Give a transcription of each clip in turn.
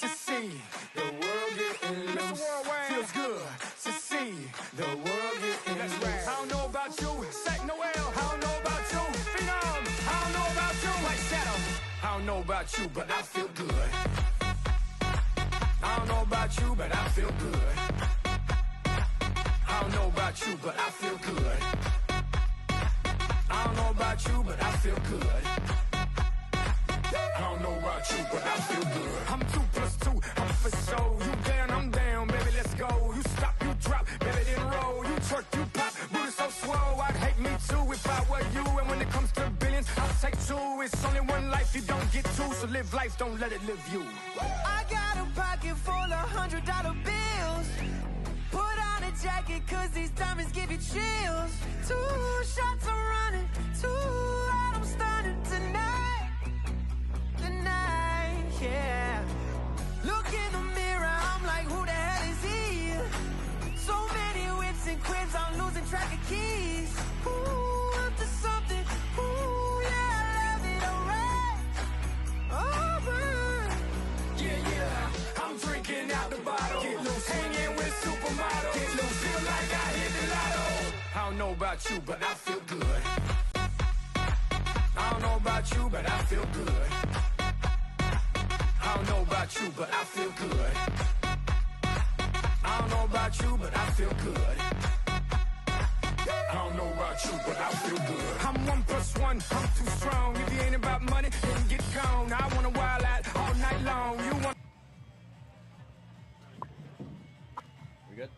to see the world getting loose. Feels good to see the world getting loose. I don't know about you, Sack Noel. I don't know about you, Phenom. I don't know about you, White Shadow. I don't know about you, but I feel good. I don't know about you, but I feel good. I don't know about you, but I feel good. I don't know about you, but I feel good. I don't know about you, but I feel good. I'm 2 + 2, I'm for sure. You down, I'm down, baby, let's go. You stop, you drop, baby, then roll. You twerk, you pop, booty so swole. I'd hate me too if I were you. And when it comes to billions, I'll take 2. It's only one life, you don't get 2. So live life, don't let it live you. I got a pocket full of $100 bills. Put on a jacket, cause these diamonds give you chills. 2 shots I'm running, 2 out I'm stunning tonight. Tonight, yeah. Look in the mirror, I'm like, who the hell is he? So many whips and cribs, I'm losing track of keys. Ooh, up to something, ooh, yeah, I love it, alright. Alright. Yeah, I'm drinking out the bottle. Get loose, hanging with supermodels. Get loose, feel like I hit the lotto. I don't know about you, but I feel good. I don't know about you, but I feel good. I don't know about you, but I feel good. I don't know about you, but I feel good. I don't know about you, but I feel good. I'm 1 + 1, I'm too strong. If you ain't about money, then get gone. I wanna wild out all night long. You want... We good?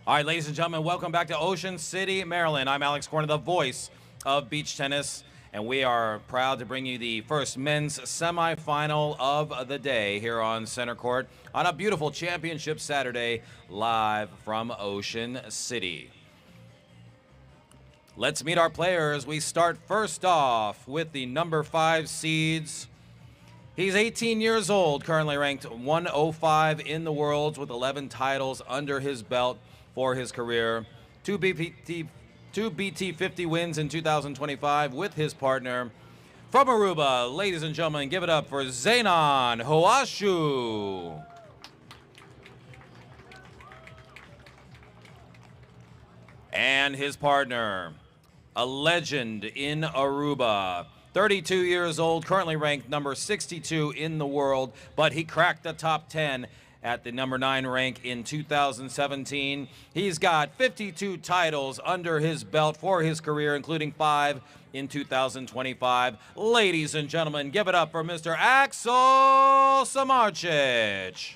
All right, ladies and gentlemen, welcome back to Ocean City, Maryland. I'm Alex Corner, the voice of beach tennis, and we are proud to bring you the first men's semifinal of the day here on Center Court on a beautiful championship Saturday live from Ocean City. Let's meet our players. We start first off with the number 5 seeds. He's 18 years old, currently ranked 105 in the world with 11 titles under his belt for his career. 2 BT50 wins in 2025 with his partner. From Aruba, ladies and gentlemen, give it up for Zenon Hoashu. And his partner, a legend in Aruba, 32 years old, currently ranked number 62 in the world, but he cracked the top 10 at the number 9 rank in 2017. He's got 52 titles under his belt for his career, including 5 in 2025. Ladies and gentlemen, give it up for Mr. Axel Samardzic.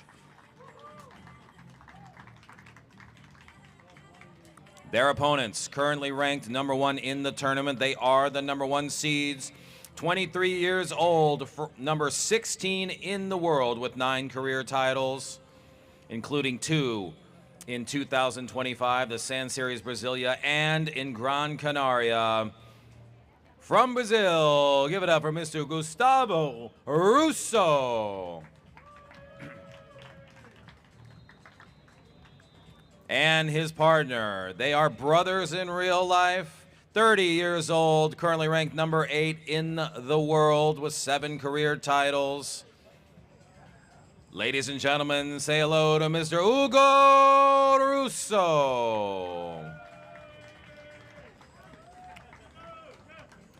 Their opponents, currently ranked number 1 in the tournament. They are the number 1 seeds. 23 years old, number 16 in the world with 9 career titles, including 2 in 2025, the Sand Series Brasilia, and in Gran Canaria. From Brazil, give it up for Mr. Gustavo Russo. And his partner, they are brothers in real life. 30 years old, currently ranked number 8 in the world with 7 career titles. Ladies and gentlemen, say hello to Mr. Ugo Russo.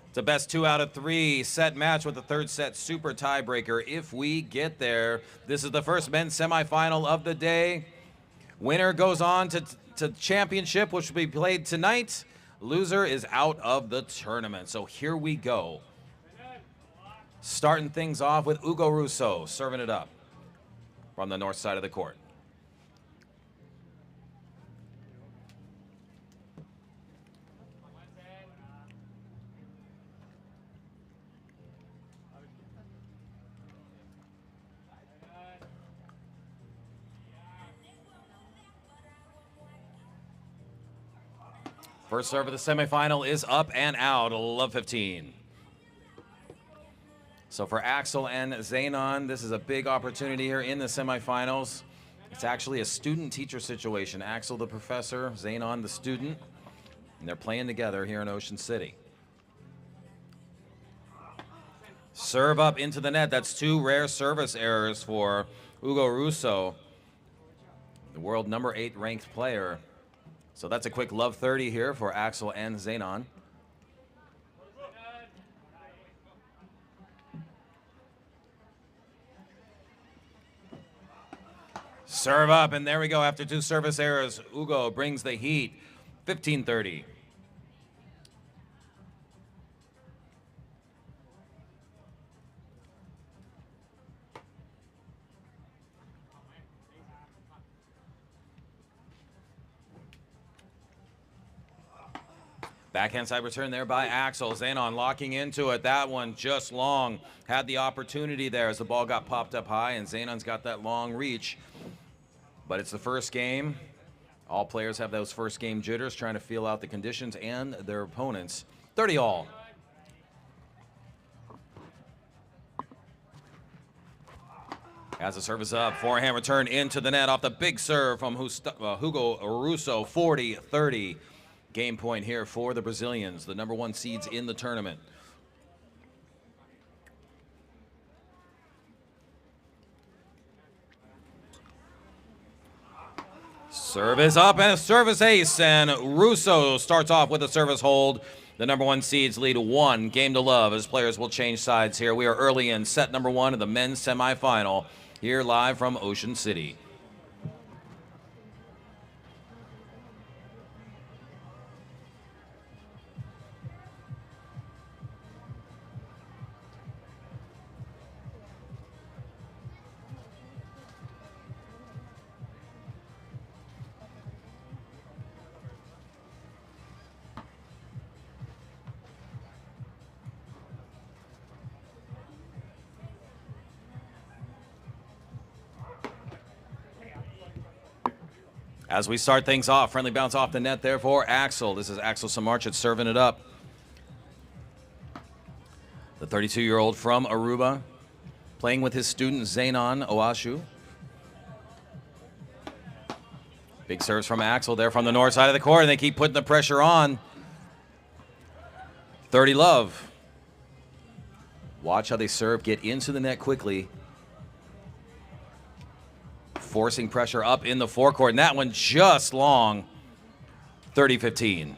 It's a best 2 out of 3 set match with a 3rd set super tiebreaker if we get there. This is the first men's semifinal of the day. Winner goes on to championship, which will be played tonight. Loser is out of the tournament. So here we go. Starting things off with Ugo Russo, serving it up from the north side of the court. First serve of the semifinal is up and out, love 15. So for Axel and Zenon, this is a big opportunity here in the semifinals. It's actually a student-teacher situation. Axel the professor, Zenon the student, and they're playing together here in Ocean City. Serve up into the net. That's 2 rare service errors for Ugo Russo, the world number 8 ranked player. So that's a quick love 30 here for Axel and Zenon. Serve up, and there we go. After 2 service errors, Ugo brings the heat. 15-30. Backhand side return there by Axel. Zenon locking into it. That one just long. Had the opportunity there as the ball got popped up high, and Zenon's got that long reach. But it's the first game. All players have those first game jitters, trying to feel out the conditions and their opponents. 30 all. As the service up, forehand return into the net off the big serve from Ugo Russo. 40-30. Game point here for the Brazilians, the number 1 seeds in the tournament. Service up and a service ace, and Russo starts off with a service hold. The number 1 seeds lead 1 game to love as players will change sides here. We are early in set number 1 of the men's semifinal here live from Ocean City. As we start things off, friendly bounce off the net there for Axel. This is Axel Samarchik serving it up. The 32-year-old from Aruba, playing with his student Zenon Oashu. Big serves from Axel there from the north side of the court, and they keep putting the pressure on. 30 love. Watch how they serve, get into the net quickly. Forcing pressure up in the forecourt, and that one just long. 30-15.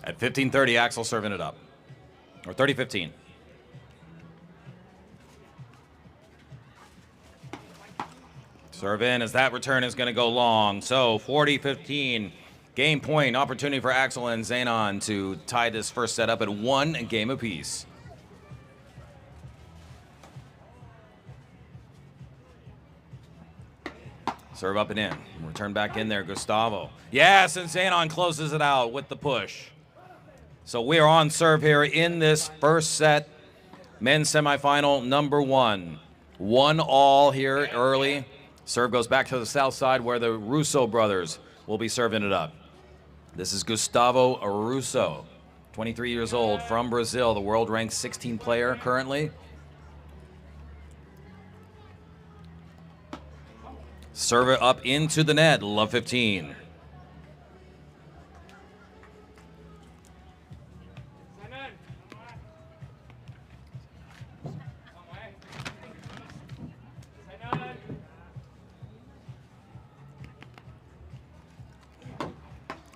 At 15-30, Axel serving it up. Or 30-15. Serve in as that return is going to go long. So 40-15. Game point. Opportunity for Axel and Zenon to tie this first set up at 1 game apiece. Serve up and in. Return back in there, Gustavo. Yes, and Zenon closes it out with the push. So we are on serve here in this first set. Men's semifinal number 1. 1-all here early. Serve goes back to the south side where the Russo brothers will be serving it up. This is Gustavo Russo, 23 years old, from Brazil, the world-ranked 16 player currently. Serve it up into the net, love 15.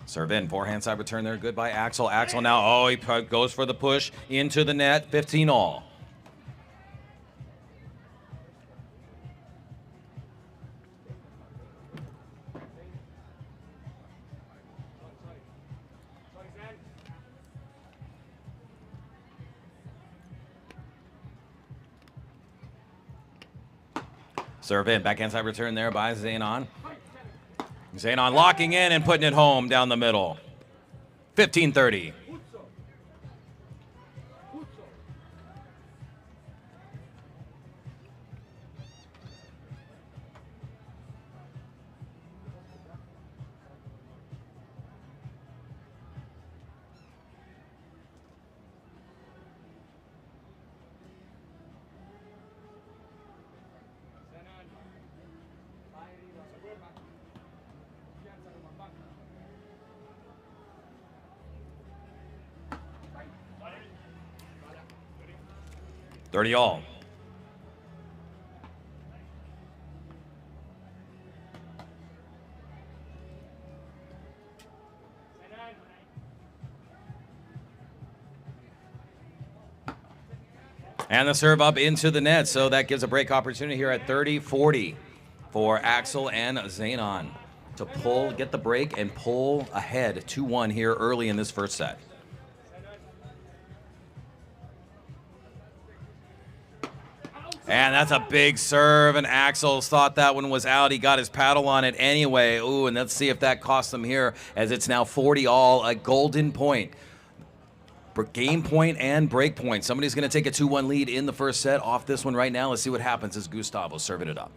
Serve in, forehand side return there, good by Axel. Axel now, oh, he goes for the push into the net, 15-all. Serve in, backhand side return there by Zanon. Zanon locking in and putting it home down the middle. 15-30. All. And the serve up into the net, so that gives a break opportunity here at 30-40 for Axel and Zanon to pull, get the break, and pull ahead 2-1 here early in this first set. And that's a big serve, and Axel thought that one was out. He got his paddle on it anyway. Ooh, and let's see if that costs them here, as it's now 40-all, a golden point. Game point and break point. Somebody's going to take a 2-1 lead in the first set off this one right now. Let's see what happens as Gustavo serving it up.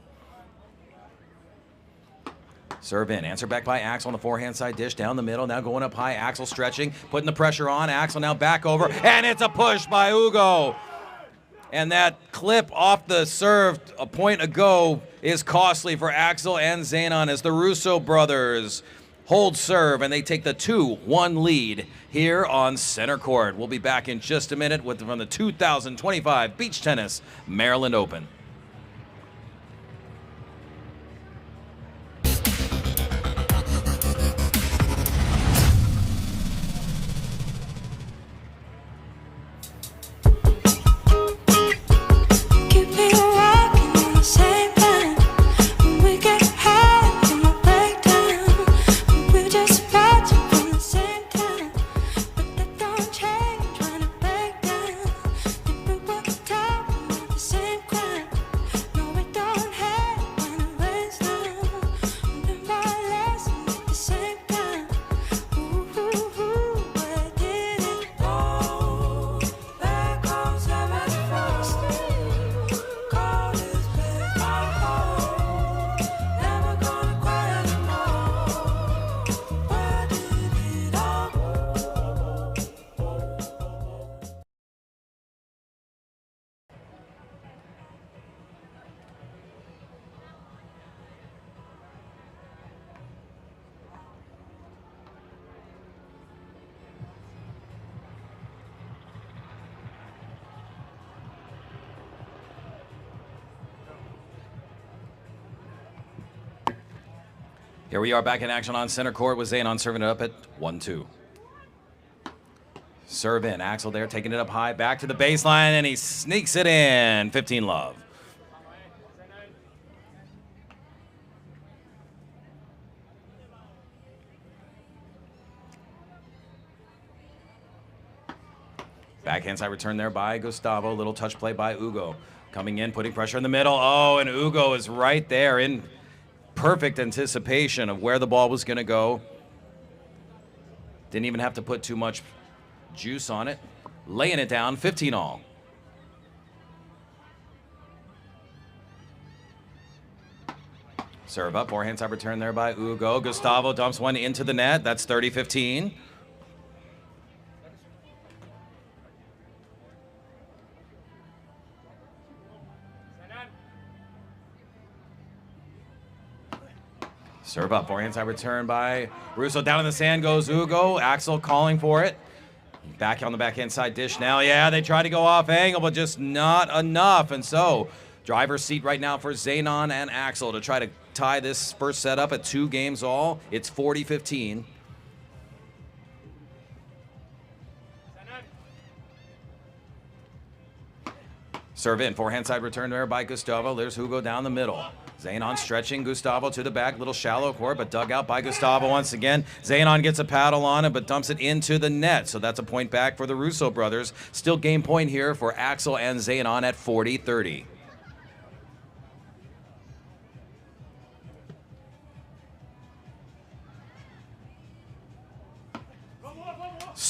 Serve in, answer back by Axel on the forehand side dish, down the middle, now going up high. Axel stretching, putting the pressure on. Axel now back over, and it's a push by Ugo. And that clip off the serve a point ago is costly for Axel and Zanon as the Russo brothers hold serve, and they take the 2-1 lead here on center court. We'll be back in just a minute from the 2025 Beach Tennis Maryland Open. Here we are back in action on center court with Zanon serving it up at 1-2. Serve in, Axel there taking it up high, back to the baseline, and he sneaks it in. 15-love. Backhand side return there by Gustavo. Little touch play by Ugo. Coming in, putting pressure in the middle. Oh, and Ugo is right there in perfect anticipation of where the ball was going to go. Didn't even have to put too much juice on it. Laying it down, 15-all. Serve up, forehand side return there by Ugo. Gustavo dumps one into the net. That's 30-15. Serve up, forehand side return by Russo. Down in the sand goes Ugo. Axel calling for it. Back on the backhand side dish now. Yeah, they try to go off angle, but just not enough. And so, driver's seat right now for Zanon and Axel to try to tie this first set up at 2 games all. It's 40-15. Serve in, forehand side return there by Gustavo. There's Hugo down the middle. Zanon stretching, Gustavo to the back, little shallow court, but dug out by Gustavo once again. Zanon gets a paddle on it, but dumps it into the net. So that's a point back for the Russo brothers. Still game point here for Axel and Zanon at 40-30.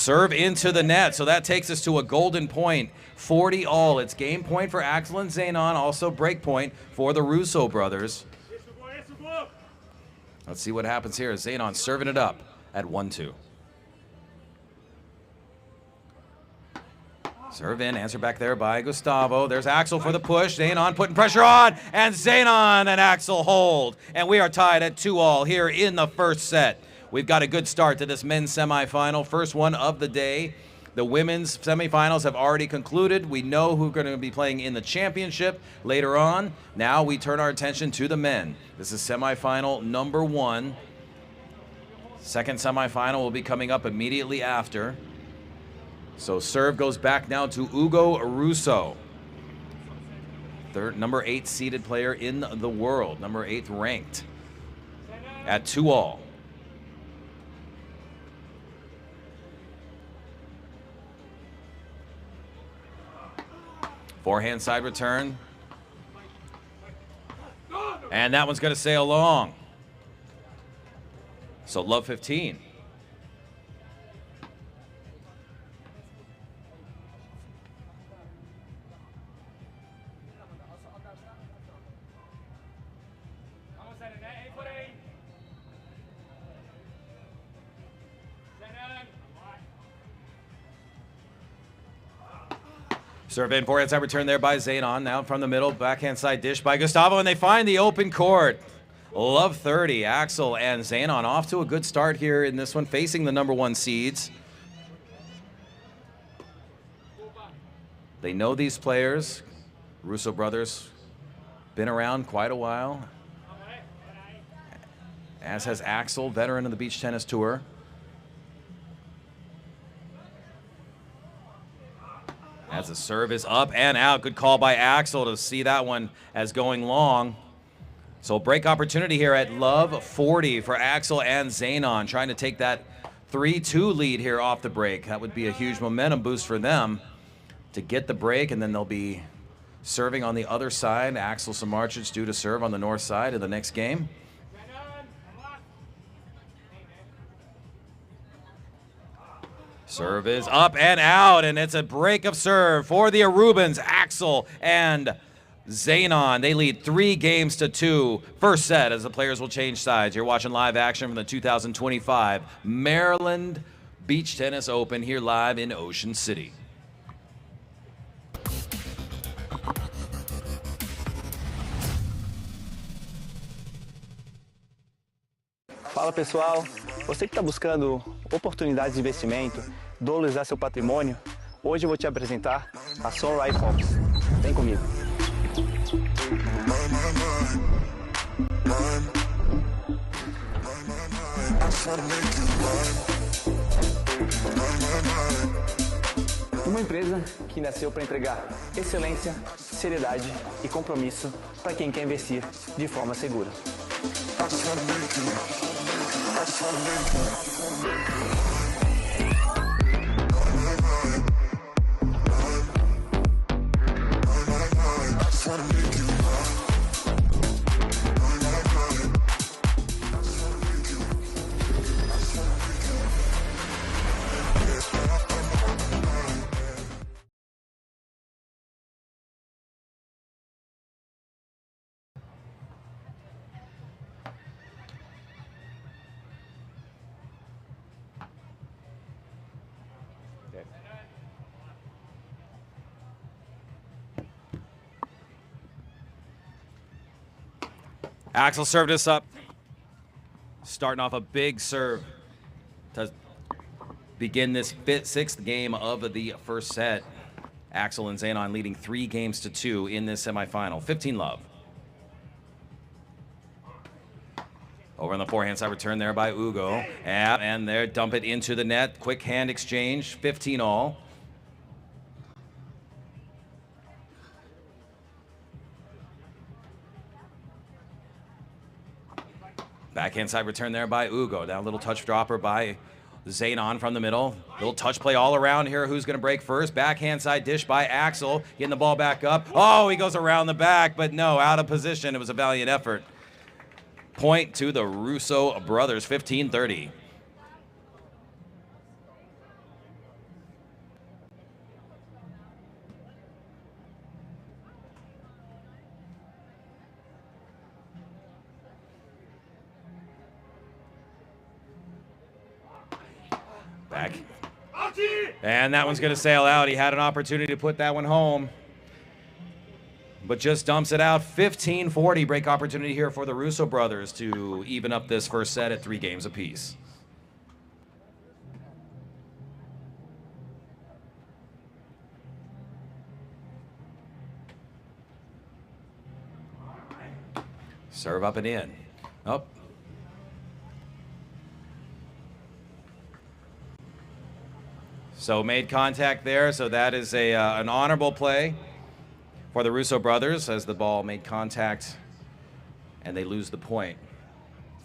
Serve into the net, so that takes us to a golden point, 40 all. It's game point for Axel and Zenon, also break point for the Russo brothers. Let's see what happens here. Zenon serving it up at 1-2. Serve in, answer back there by Gustavo. There's Axel for the push. Zenon putting pressure on, and Zenon and Axel hold. And we are tied at 2 all here in the first set. We've got a good start to this men's semifinal, first one of the day. The women's semifinals have already concluded. We know who's going to be playing in the championship later on. Now we turn our attention to the men. This is semifinal number 1. Second semifinal will be coming up immediately after. So serve goes back now to Ugo Russo. Number 8 seeded player in the world, number 8th ranked at 2 all. Forehand side return. And that one's going to sail long. So love 15. Serve in, forehand side return there by Zenon. Now from the middle, backhand side dish by Gustavo, and they find the open court. Love 30. Axel and Zenon off to a good start here in this one, facing the number 1 seeds. They know these players. Russo brothers, been around quite a while. As has Axel, veteran of the beach tennis tour. As the serve is up and out. Good call by Axel to see that one as going long. So break opportunity here at love 40 for Axel and Zenon, trying to take that 3-2 lead here off the break. That would be a huge momentum boost for them to get the break, and then they'll be serving on the other side. Axel Samardzic due to serve on the north side of the next game. Serve is up and out, and it's a break of serve for the Arubans, Axel and Zenon. They lead 3-2. First set as the players will change sides. You're watching live action from the 2025 Maryland Beach Tennis Open here live in Ocean City. Fala pessoal, você que está buscando oportunidades de investimento, dolarizar seu patrimônio, hoje eu vou te apresentar a Sunrise Homes. Vem comigo. Uma empresa que nasceu para entregar excelência, seriedade e compromisso para quem quer investir de forma segura. Axel served us up. Starting off a big serve to begin this 6th game of the first set. Axel and Zenon leading 3-2 in this semifinal. 15 love. Over on the forehand side, return there by Ugo. And there, dump it into the net. Quick hand exchange, 15 all. Backhand side return there by Ugo. Now a little touch dropper by Zenon from the middle. Little touch play all around here. Who's going to break first? Backhand side dish by Axel. Getting the ball back up. Oh, he goes around the back, but no, out of position. It was a valiant effort. Point to the Russo brothers, 15-30. Back. And that one's going to sail out. He had an opportunity to put that one home, but just dumps it out. 15-40 break opportunity here for the Russo brothers to even up this first set at 3 games apiece. Serve up and in. Up. So made contact there, so that is an honorable play for the Russo brothers as the ball made contact and they lose the point.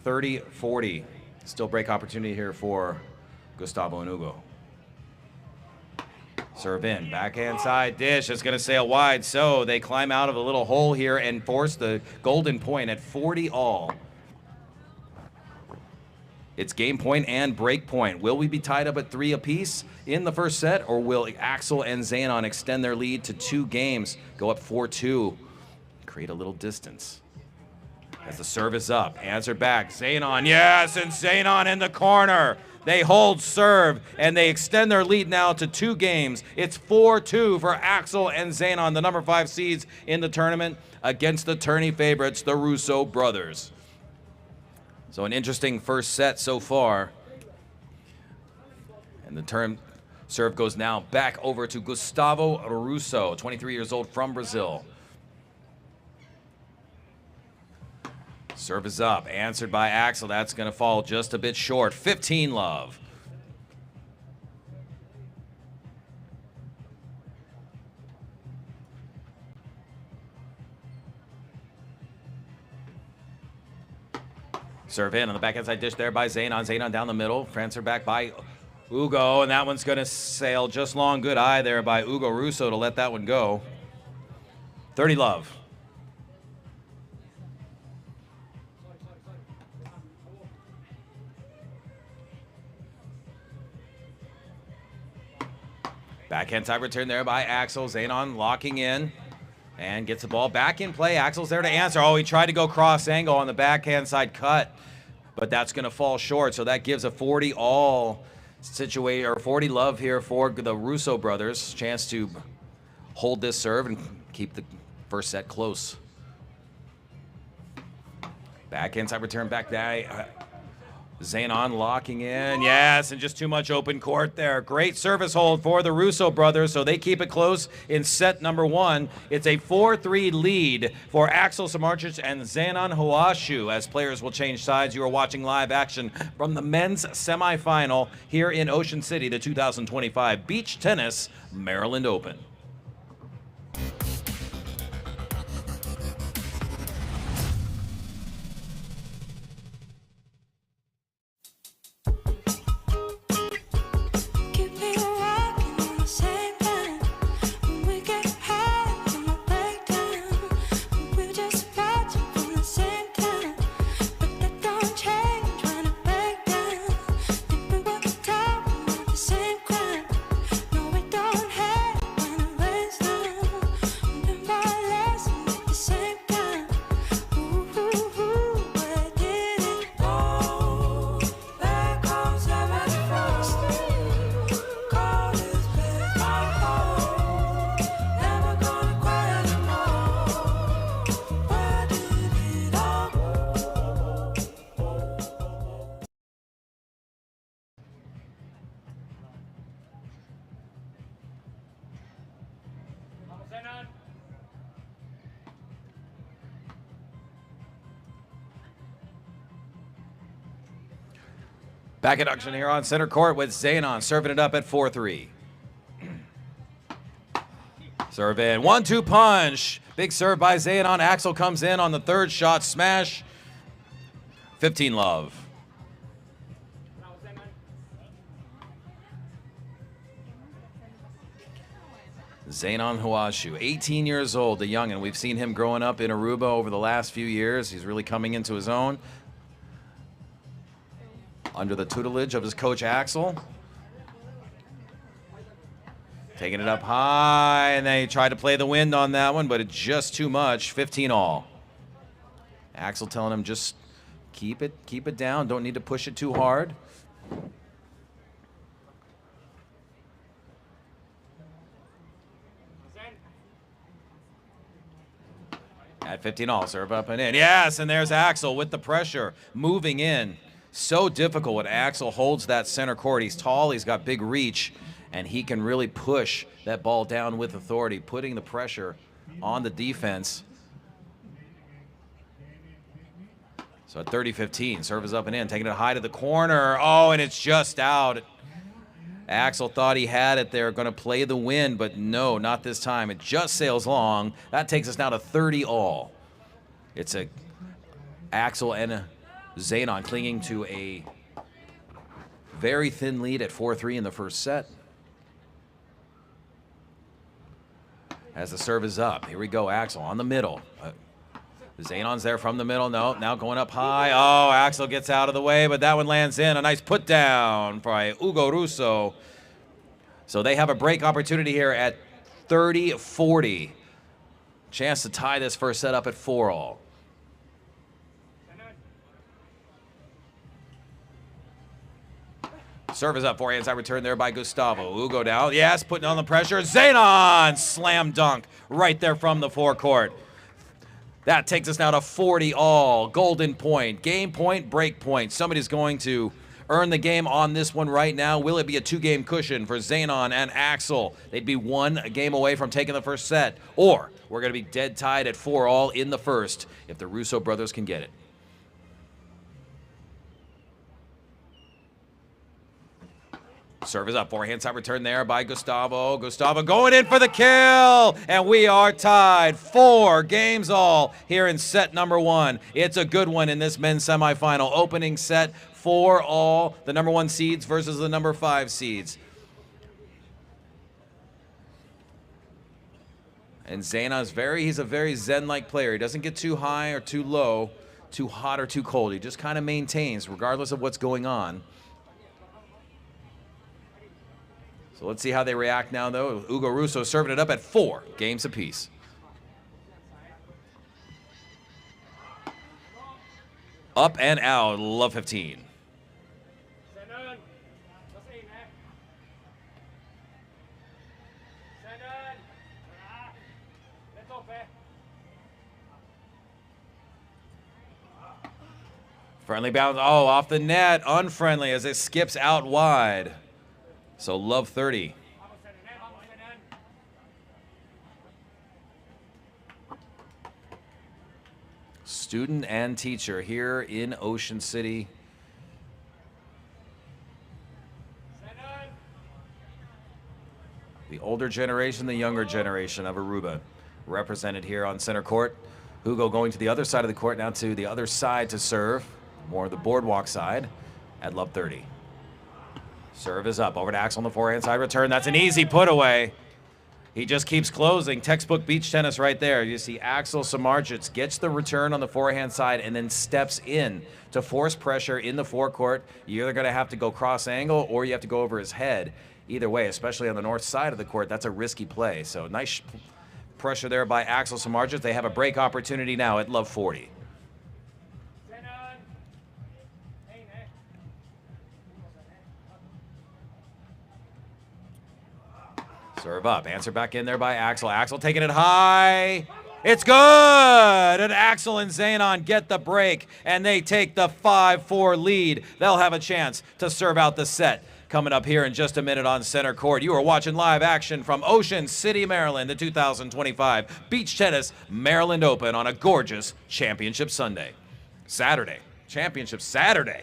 30-40. Still break opportunity here for Gustavo and Hugo. Serve in, backhand side dish. It's going to sail wide, so they climb out of a little hole here and force the golden point at 40 all. It's game point and break point. Will we be tied up at 3 apiece in the first set, or will Axel and Xenon extend their lead to 2 games, go up 4-2, create a little distance? As the serve is up, answer back, Xenon, yes, and Xenon in the corner. They hold serve, and they extend their lead now to 2 games. It's 4-2 for Axel and Xenon, the number 5 seeds in the tournament, against the tourney favorites, the Russo brothers. So an interesting first set so far. And the serve goes now back over to Gustavo Russo, 23 years old from Brazil. Serve is up, answered by Axel. That's going to fall just a bit short. 15-love. Serve in on the backhand side dish there by Xenon. Xenon down the middle. Transfer back by Hugo, and that one's going to sail just long. Good eye there by Hugo Russo to let that one go. 30-love. Backhand side return there by Axel. Xenon locking in and gets the ball back in play. Axel's there to answer. Oh, he tried to go cross angle on the backhand side cut, but that's going to fall short. So that gives a 40-all situation, or 40-love here for the Russo brothers. Chance to hold this serve and keep the first set close. Backhand side return back there. Xenon locking in, yes, and just too much open court there. Great service hold for the Russo brothers, so they keep it close in set number 1. It's a 4-3 lead for Axel Samardzic and Xenon Huashu as players will change sides. You are watching live action from the men's semifinal here in Ocean City, the 2025 Beach Tennis Maryland Open. Back in action here on center court with Xenon serving it up at 4-3. Serve in, 1-2 punch. Big serve by Xenon. Axel comes in on the third shot, smash. 15-love. Xenon Huashu, 18 years old, the youngin'. We've seen him growing up in Aruba over the last few years. He's really coming into his own under the tutelage of his coach, Axel. Taking it up high, and they tried to play the wind on that one, but it's just too much. 15-all. Axel telling him just keep it down. Don't need to push it too hard. At 15 all, serve up and in. Yes, and there's Axel with the pressure, moving in. So difficult when Axel holds that center court. He's tall, he's got big reach, and he can really push that ball down with authority, putting the pressure on the defense. So at 30-15, serve is up and in, taking it high to the corner. Oh, and it's just out. Axel thought he had it there, going to play the win, but no, not this time. It just sails long. That takes us now to 30 all. It's a Axel and Zanon clinging to a very thin lead at 4-3 in the first set. As the serve is up, here we go, Axel on the middle. Zanon's there from the middle. No, now going up high. Oh, Axel gets out of the way, but that one lands in. A nice put down by Ugo Russo. So they have a break opportunity here at 30-40. Chance to tie this first set up at 4 all. Serve is up, forehand side return there by Gustavo. Ugo down, yes, putting on the pressure. Zanon, slam dunk right there from the forecourt. That takes us now to 40 all. Golden point, game point, break point. Somebody's going to earn the game on this one right now. Will it be a 2-game cushion for Zanon and Axel? They'd be 1 game away from taking the first set. Or we're going to be dead tied at 4 all in the first if the Russo brothers can get it. Serve is up, forehand side return there by Gustavo. Gustavo going in for the kill, and we are tied 4 games all here in set number 1. It's a good one in this men's semifinal. Opening set, 4 all, the number 1 seeds versus the number 5 seeds. And Zanon's he's a very zen-like player. He doesn't get too high or too low, too hot or too cold. He just kind of maintains regardless of what's going on. So let's see how they react now, though. Ugo Russo serving it up at 4 games apiece. Up and out, love 15. Friendly bounce, oh, off the net, unfriendly as it skips out wide. So love 30. Student and teacher here in Ocean City. The older generation, the younger generation of Aruba represented here on center court. Hugo going to the other side of the court, now to the other side to serve, more the boardwalk side at love 30. Serve is up, over to Axel on the forehand side return. That's an easy put away. He just keeps closing. Textbook beach tennis right there. You see Axel Samardzic gets the return on the forehand side and then steps in to force pressure in the forecourt. You're either going to have to go cross angle or you have to go over his head. Either way, especially on the north side of the court, that's a risky play. So nice pressure there by Axel Samardzic. They have a break opportunity now at love 40. Serve up, answer back in there by Axel. Axel taking it high. It's good! And Axel and Zanon get the break, and they take the 5-4 lead. They'll have a chance to serve out the set. Coming up here in just a minute on center court. You are watching live action from Ocean City, Maryland, the 2025 Beach Tennis Maryland Open on a gorgeous Championship Sunday. Saturday. Championship Saturday.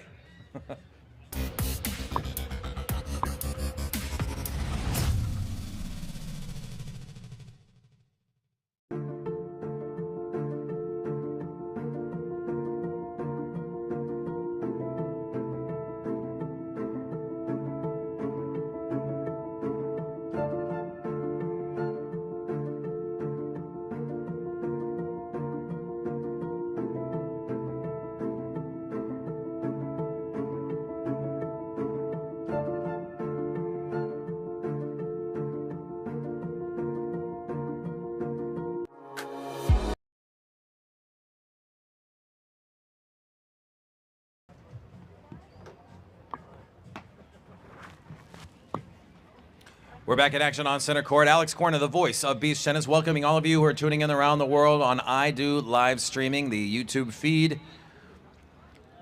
We're back in action on center court. Alex Corner, the voice of Beach Tennis, welcoming all of you who are tuning in around the world on I Do live streaming, the YouTube feed,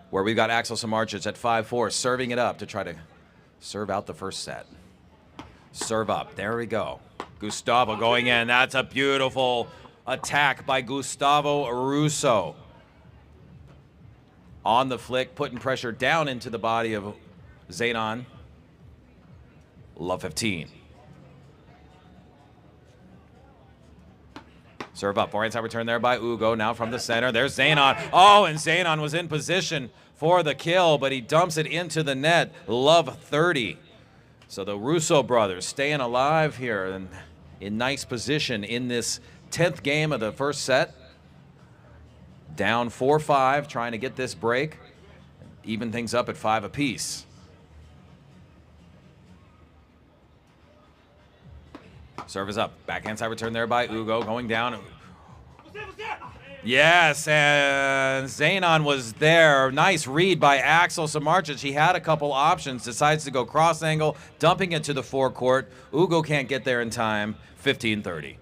where we've got Axel Samardzic at 5-4, serving it up to try to serve out the first set. Serve up. There we go. Gustavo going in. That's a beautiful attack by Gustavo Russo. On the flick, putting pressure down into the body of Zenon. Love 15. Serve up. Forehand side return there by Ugo. Now from the center. There's Zenon. Oh, and Zenon was in position for the kill, but he dumps it into the net. Love 30. So the Russo brothers staying alive here and in nice position in this 10th game of the first set. Down 4-5, trying to get this break. Even things up at 5 apiece. Serve is up. Backhand side return there by Ugo. Going down. Yes, and Zenon was there. Nice read by Axel Samardzic. He had a couple options. Decides to go cross angle, dumping it to the forecourt. Ugo can't get there in time. 15-30.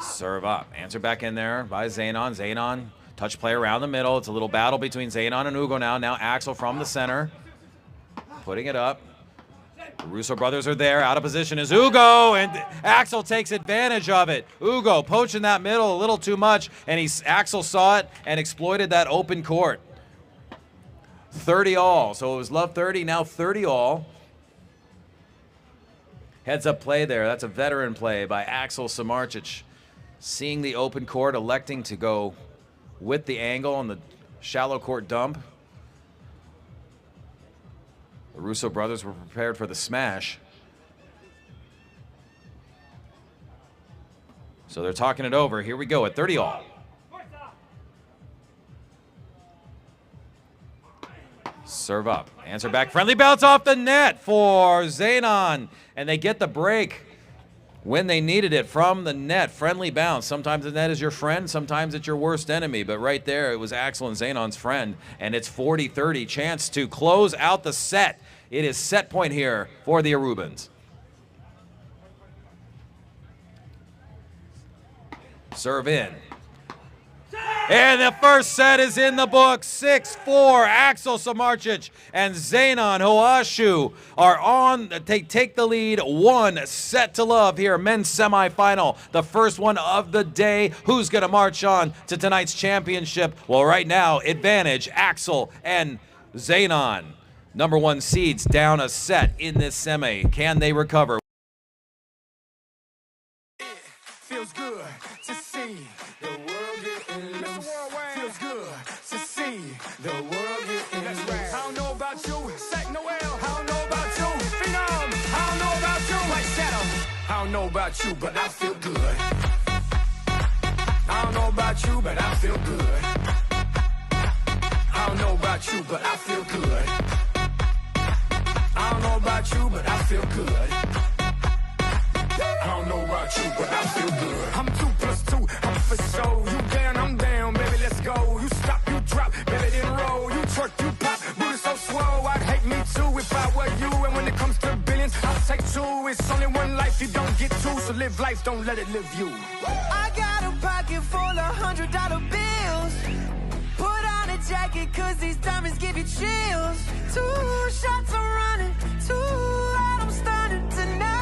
Serve up. Answer back in there by Zenon. Zenon, touch play around the middle. It's a little battle between Zenon and Ugo now. Now Axel from the center. Putting it up. The Russo brothers are there. Out of position is Ugo, and Axel takes advantage of it. Ugo poaching that middle a little too much, and Axel saw it and exploited that open court. 30 all. So it was love 30, now 30 all. Heads up play there. That's a veteran play by Axel Samardzic. Seeing the open court, electing to go with the angle on the shallow court dump. The Russo brothers were prepared for the smash. So they're talking it over. Here we go at 30 all. Serve up. Answer back. Friendly bounce off the net for Zenon. And they get the break when they needed it from the net. Friendly bounce. Sometimes the net is your friend, sometimes it's your worst enemy. But right there, it was Axel and Zenon's friend. And it's 40-30. Chance to close out the set. It is set point here for the Arubans. Serve in. And the first set is in the books. 6-4. Axel Samardzic and Zenon Hoashu are on. Take the lead. 1 set to love here. Men's semifinal. The first one of the day. Who's going to march on to tonight's championship? Well, right now, advantage Axel and Zenon. Number 1 seeds down a set in this semi. Can they recover? Feels good to see the world getting loose. Feels good to see the world getting loose. I don't know about you, Sack Noel. I don't know about you, Phenom. I don't know about you, White Shadow. I don't know about you, but I feel good. I don't know about you, but I feel good. I don't know about you, but I feel good. I don't know about you, but I feel good. I don't know about you, but I feel good. I'm 2 + 2, I'm for sure. You down, I'm down, baby, let's go. You stop, you drop, baby, then roll. You twerk, you pop, booty so swole. I'd hate me too if I were you. And when it comes to billions, I'll take 2. It's only one life, you don't get 2. So live life, don't let it live you. I got a pocket full of $100 bills. Put on a jacket, cause these diamonds give you chills. 2 shots are running, 2 out, I'm stunning tonight.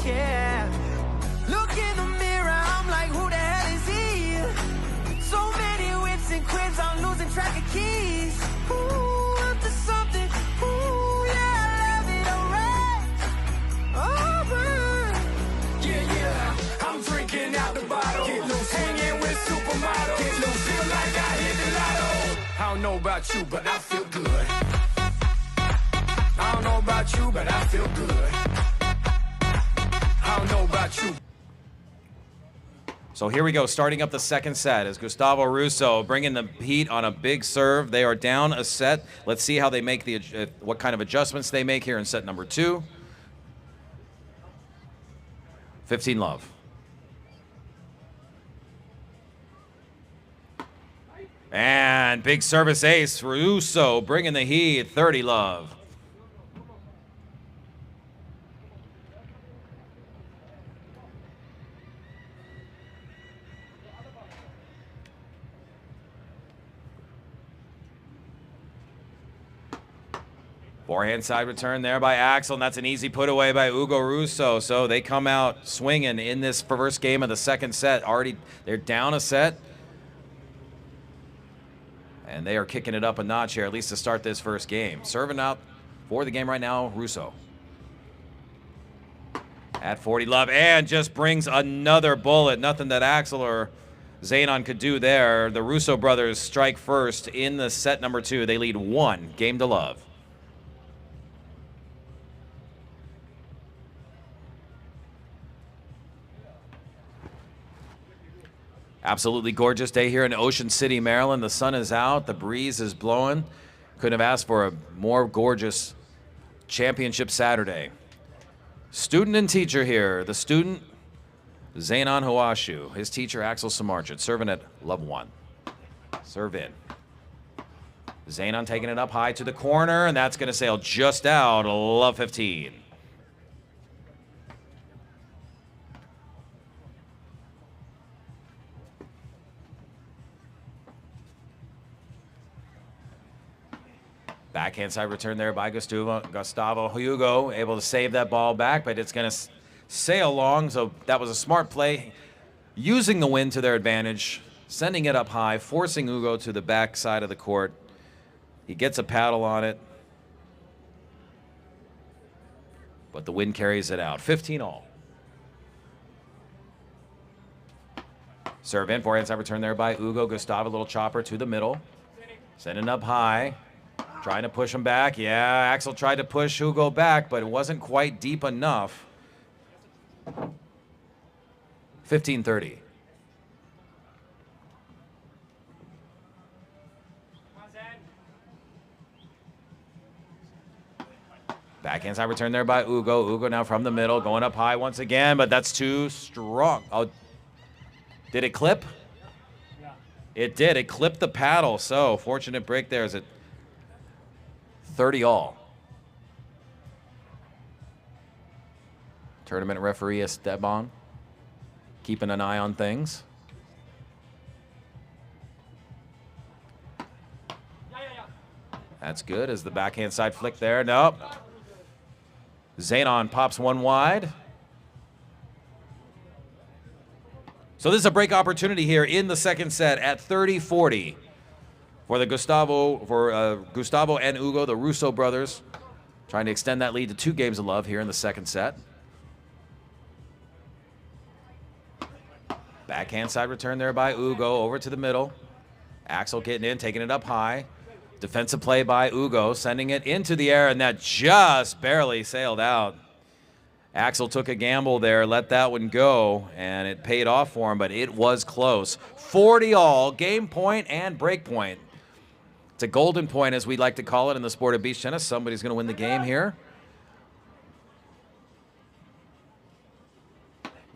Yeah. Look in the mirror, I'm like, who the hell is he? So many whips and cribs, I'm losing track of keys. Ooh, up to something. Ooh, yeah, I love it, alright. Alright. Yeah, I'm drinking out the bottle. Get loose, hanging with supermodels. Get loose, feel like I hit the lotto. I don't know about you, but I feel good. I don't know about you, but I feel good. I don't know about you. So here we go, starting up the second set as Gustavo Russo bringing the heat on a big serve. They are down a set. Let's see how they make what kind of adjustments they make here in set number 2. 15-love. And big service ace, Russo bringing the heat, 30-love. Forehand side return there by Axel, and that's an easy put away by Hugo Russo. So they come out swinging in this first game of the second set. Already, they're down a set. And they are kicking it up a notch here, at least to start this first game. Serving out for the game right now, Russo. At 40-love, and just brings another bullet. Nothing that Axel or Zanon could do there. The Russo brothers strike first in the set number 2. They lead 1-0. Absolutely gorgeous day here in Ocean City, Maryland. The sun is out, the breeze is blowing. Couldn't have asked for a more gorgeous championship Saturday. Student and teacher here. The student, Zanon Huashu. His teacher, Axel Samarchit, serving at love 1. Serve in. Zanon taking it up high to the corner, and that's going to sail just out, love 15. Backhand side return there by Gustavo Hugo, able to save that ball back, but it's going to sail long, so that was a smart play. Using the wind to their advantage, sending it up high, forcing Hugo to the back side of the court. He gets a paddle on it, but the wind carries it out. 15-all. Serve in, forehand side return there by Hugo. Gustavo, little chopper to the middle. Sending up high. Trying to push him back. Yeah, Axel tried to push Hugo back, but it wasn't quite deep enough. 15-30. Backhand side return there by Hugo. Hugo now from the middle, going up high once again, but that's too strong. Oh, did it clip? Yeah. It did. It clipped the paddle, so fortunate break there as it 30-all. Tournament referee Esteban keeping an eye on things. That's good as the backhand side flick there. Nope. Zanon pops one wide. So this is a break opportunity here in the second set at 30-40. For Gustavo and Hugo, the Russo brothers, trying to extend that lead to 2-0 here in the second set. Backhand side return there by Hugo, over to the middle. Axel getting in, taking it up high. Defensive play by Hugo, sending it into the air, and that just barely sailed out. Axel took a gamble there, let that one go, and it paid off for him, but it was close. 40-all, game point and break point. It's a golden point, as we like to call it in the sport of beach tennis. Somebody's going to win the game here.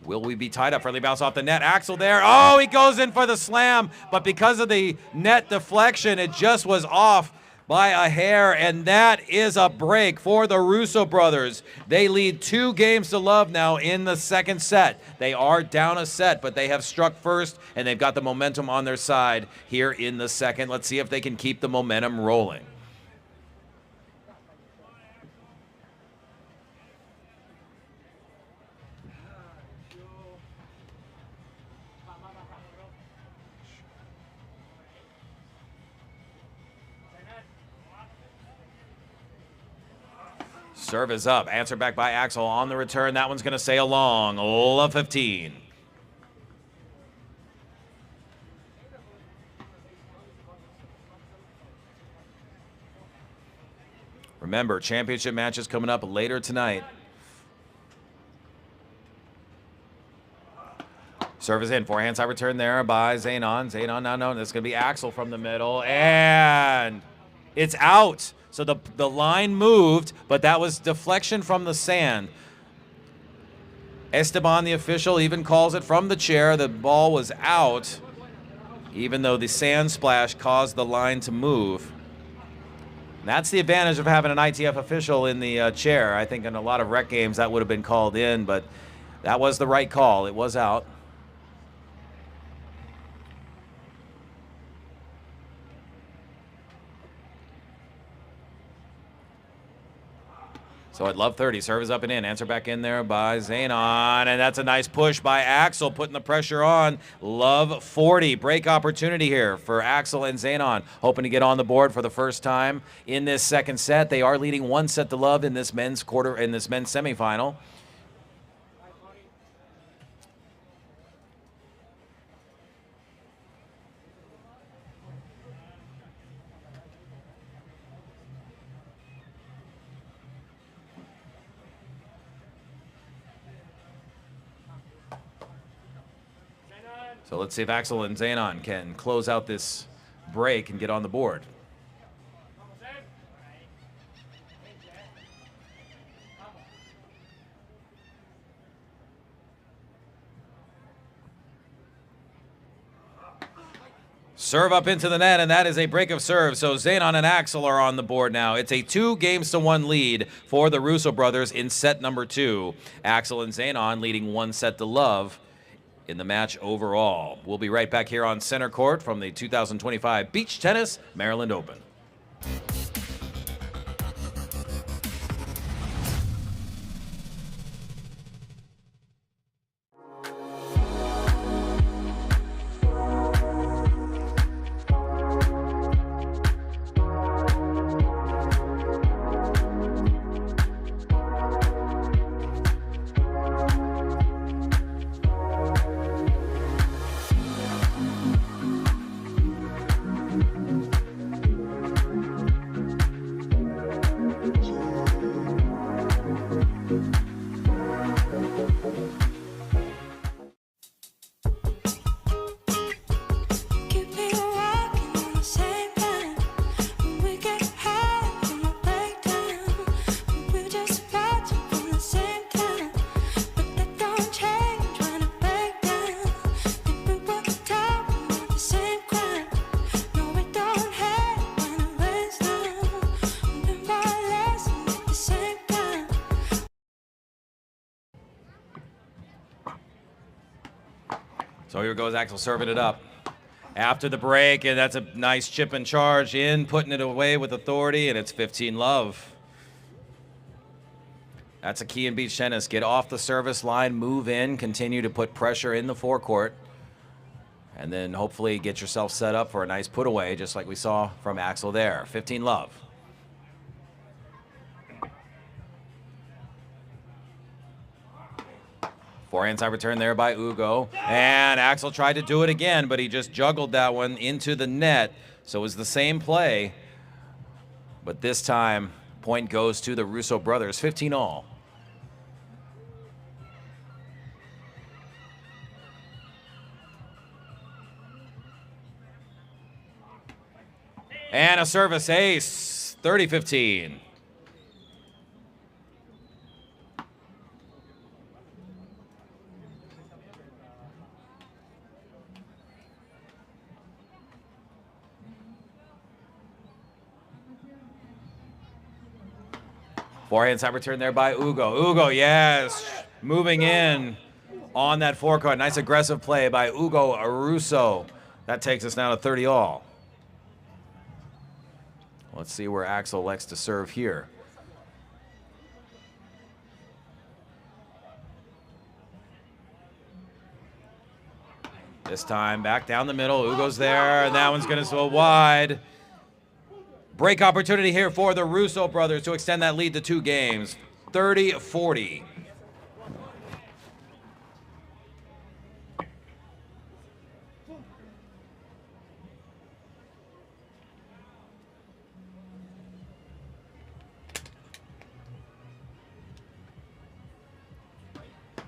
Will we be tied up? Friendly bounce off the net. Axel there. Oh, he goes in for the slam, but because of the net deflection, it just was off by a hair, and that is a break for the Russo brothers. They lead 2-0 now in the second set. They are down a set, but they have struck first, and they've got the momentum on their side here in the second. Let's see if they can keep the momentum rolling. Serve is up. Answer back by Axel on the return. That one's going to sail long. Love 15. Remember, championship matches coming up later tonight. Service in, forehand side return there by Zaynon. Zaynon now known. This is going to be Axel from the middle, and it's out. So the line moved, but that was deflection from the sand. Esteban, the official, even calls it from the chair. The ball was out, even though the sand splash caused the line to move. And that's the advantage of having an ITF official in the chair. I think in a lot of rec games that would have been called in, but that was the right call. It was out. So at love 30, serve is up and in. Answer back in there by Zaynon. And that's a nice push by Axel, putting the pressure on. Love 40. Break opportunity here for Axel and Zaynon. Hoping to get on the board for the first time in this second set. They are leading 1-0 in this men's semifinal. So let's see if Axel and Zaynon can close out this break and get on the board. Serve up into the net, and that is a break of serve. So Zaynon and Axel are on the board now. It's a 2-1 lead for the Russo brothers in set number 2. Axel and Zaynon leading 1-0 in the match overall. We'll be right back here on center court from the 2025 Beach Tennis Maryland Open. So here goes Axel serving it up after the break, and that's a nice chip and charge in, putting it away with authority, and it's 15-love. That's a key in beach tennis. Get off the service line, move in, continue to put pressure in the forecourt, and then hopefully get yourself set up for a nice put away, just like we saw from Axel there. 15-love. Forehand side return there by Ugo. And Axel tried to do it again, but he just juggled that one into the net. So it was the same play. But this time, point goes to the Russo brothers, 15-all. And a service ace, 30-15. Forehand side return there by Ugo. Ugo, yes, moving in on that forecourt. Nice aggressive play by Ugo Russo. That takes us now to 30-all. Let's see where Axel elects to serve here. This time back down the middle. Ugo's there, and that one's going to go wide. Break opportunity here for the Russo brothers to extend that lead to 2 games. 30-40.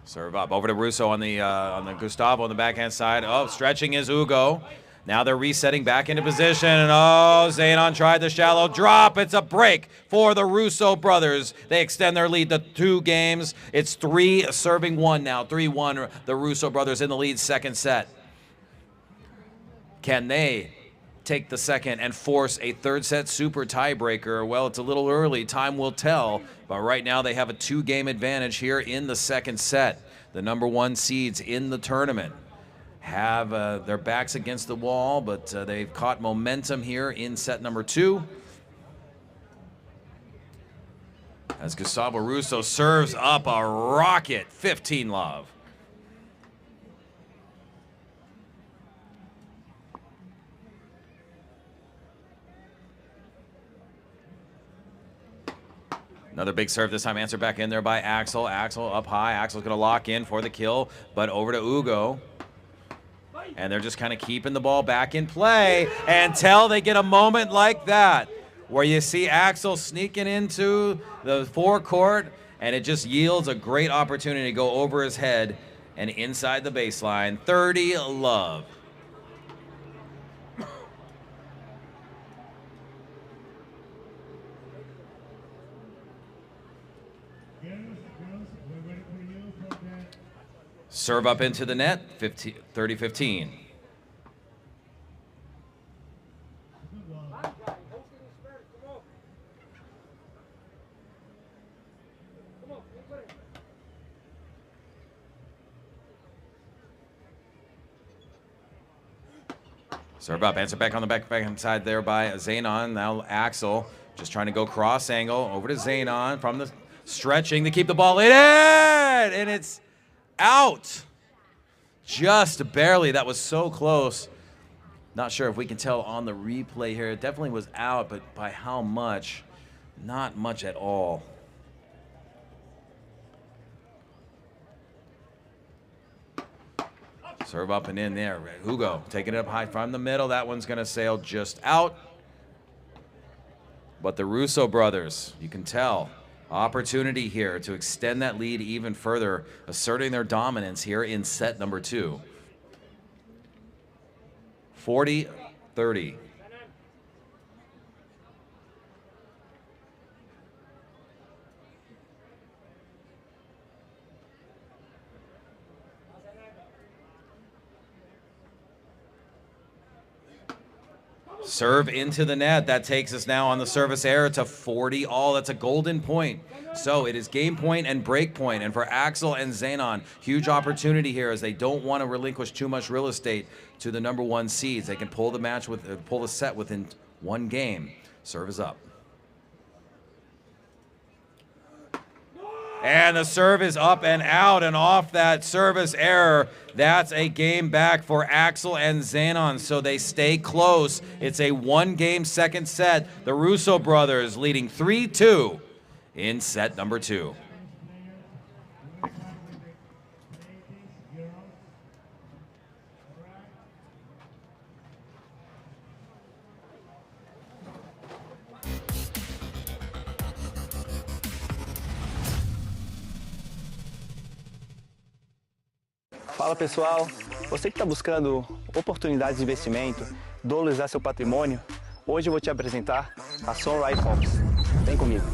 Serve up over to Russo on the Gustavo on the backhand side. Oh, stretching is Ugo. Now they're resetting back into position, and oh, Zenon tried the shallow drop. It's a break for the Russo brothers. They extend their lead to 2 games. It's 3 serving 1 now. 3-1, the Russo brothers in the lead, second set. Can they take the second and force a third set super tiebreaker? Well, it's a little early. Time will tell. But right now they have a 2-game advantage here in the second set. The number 1 seeds in the tournament have their backs against the wall, but they've caught momentum here in set number 2. As Gustavo Russo serves up a rocket, 15-love. Another big serve this time, answered back in there by Axel. Axel up high. Axel's going to lock in for the kill, but over to Ugo. And they're just kind of keeping the ball back in play until they get a moment like that where you see Axel sneaking into the forecourt, and it just yields a great opportunity to go over his head and inside the baseline. 30-love. Serve up into the net, 30-15. Serve up, answer back on the backhand side there by Zenon. Now Axel just trying to go cross angle over to Zenon from the stretching to keep the ball in, and it's out. Just barely. That was so close. Not sure if we can tell on the replay here. It definitely was out, but by how much? Not much at all. Serve up and in there. Hugo taking it up high from the middle. That one's going to sail just out. But the Russo brothers, you can tell, opportunity here to extend that lead even further, asserting their dominance here in set number 2. 40-30. Serve into the net. That takes us now on the service error to 40 all. That's a golden point. So it is game point and break point. And for Axel and Zenon, huge opportunity here as they don't want to relinquish too much real estate to the number 1 seeds. They can pull the match with pull the set within 1 game. Serve is up. And the serve is up and out, and off that service error, that's a game back for Axel and Zenon, so they stay close. It's a 1-game second set. The Russo brothers leading 3-2 in set number 2. Fala pessoal, você que está buscando oportunidades de investimento, dolarizar seu patrimônio, hoje eu vou te apresentar a Sunrise Fox. Vem comigo.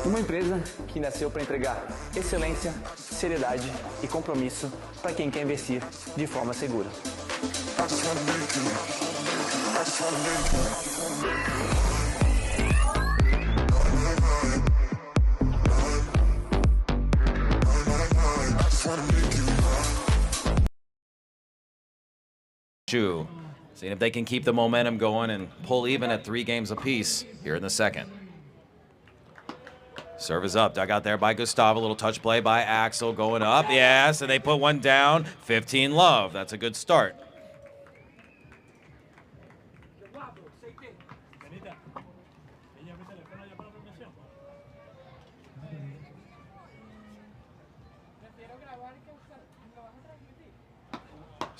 Uma empresa que nasceu para entregar excelência, seriedade e compromisso para quem quer investir de forma segura. Seeing if they can keep the momentum going and pull even at 3 games apiece here in the second. Serve is up, dug out there by Gustavo. A little touch play by Axel going up. Yes, and they put one down. 15-love. That's a good start.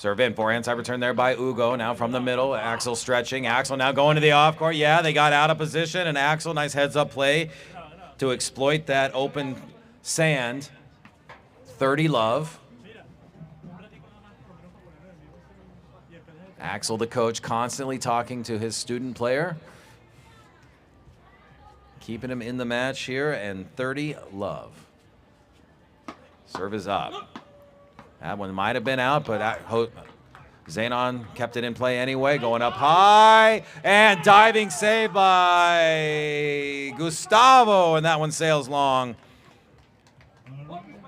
Serve in, forehand side return there by Ugo. Now from the middle, Axel stretching. Axel now going to the off court. Yeah, they got out of position, and Axel, nice heads up play to exploit that open sand. 30 love. Axel, the coach, constantly talking to his student player. Keeping him in the match here, and 30 love. Serve is up. That one might have been out, but Zenon kept it in play anyway, going up high, and diving save by Gustavo, and that one sails long.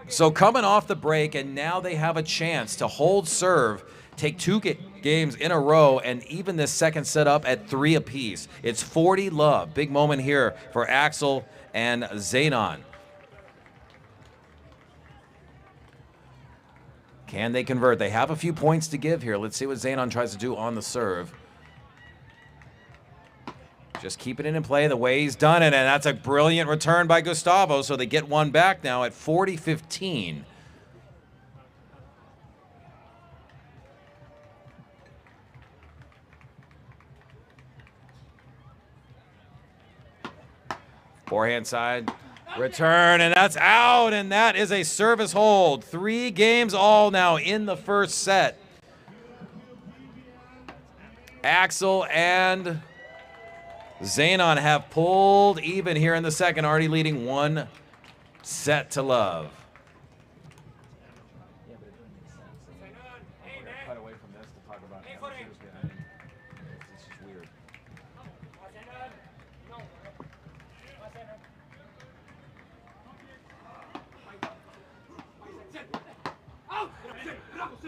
So coming off the break, and now they have a chance to hold serve, take 2 games in a row, and even this second set up at 3 apiece. It's 40 love. Big moment here for Axel and Zenon. Can they convert? They have a few points to give here. Let's see what Zenon tries to do on the serve. Just keeping it in play the way he's done it, and that's a brilliant return by Gustavo, so they get one back now at 40-15. Forehand side return, and that's out, and that is a service hold. 3 games all now in the first set. Axel and Zenon have pulled even here in the second, already leading 1 set to love. Cut away from this to talk about amateurs. It's just weird.